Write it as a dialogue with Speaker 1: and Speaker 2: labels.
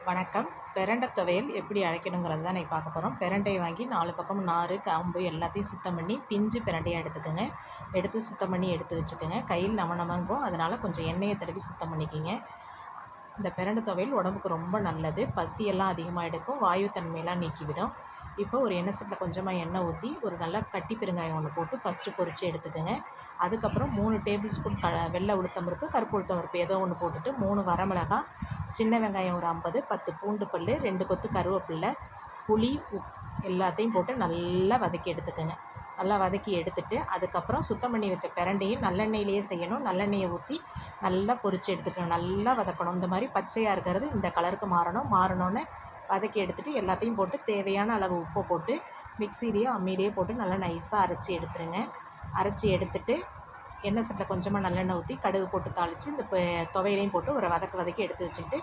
Speaker 1: வணக்கம். பிரண்டை துவையல் எப்படி அரைக்கணுங்கிறது தான் இன்னைக்கு பார்க்க போகிறோம். பிரண்டையை வாங்கி 4 பக்கமும் நார், காம்பு எல்லாத்தையும் சுத்தம் பண்ணி பிஞ்சு பிரண்டையாக எடுத்துக்கோங்க. எடுத்து சுத்தம் பண்ணி எடுத்து வச்சுக்கோங்க. கையில் நமங்கும், அதனால் கொஞ்சம் எண்ணெயை தடவி சுத்தம் பண்ணிக்கிங்க. இந்த பிரண்டை துவையல் உடம்புக்கு ரொம்ப நல்லது. பசியெல்லாம் அதிகமாக எடுக்கும், வாயு தன்மையெல்லாம் நீக்கிவிடும். இப்போ ஒரு எண்ணெய் சட்டியில் கொஞ்சமாக எண்ணெய் ஊற்றி ஒரு நல்லா கட்டி பெருங்காயம் ஒன்று போட்டு ஃபஸ்ட்டு பொரித்து எடுத்துக்கோங்க. அதுக்கப்புறம் 3 டேபிள் ஸ்பூன் வெள்ளை உளுத்தம்பருப்பு, கருப்பு உளுத்தம்பருப்பு ஏதோ ஒன்று போட்டுட்டு 3 வரமிளகாய், சின்ன வெங்காயம் ஒரு 50, 10 பூண்டு பல், 2 கொத்து கருவேப்பில்லை, புளி, எல்லாத்தையும் போட்டு நல்லா வதக்கி எடுத்துக்கோங்க. நல்லா வதக்கி எடுத்துட்டு அதுக்கப்புறம் சுத்தம் பண்ணி வச்ச பிரண்டையும் நல்லெண்ணெயிலேயே செய்யணும். நல்லெண்ணெயை ஊற்றி நல்லா பொரித்து எடுத்துக்கணும். நல்லா வதக்கணும். இந்த மாதிரி பச்சையாக இருக்கிறது இந்த கலருக்கு மாறினோன்னே வதக்கி எடுத்துகிட்டு எல்லாத்தையும் போட்டு தேவையான அளவு உப்பை போட்டு மிக்சிலேயோ அம்மிலேயோ போட்டு நல்லா நைஸாக அரைச்சி எடுத்துருங்க. அரைச்சி எடுத்துட்டு எண்ணெய் சட்டியில் கொஞ்சமாக நல்லெண்ணெய் ஊற்றி கடுகு போட்டு தாளித்து இந்த துவையலையும் போட்டு ஒரு வதக்கி எடுத்து வச்சுக்கிட்டு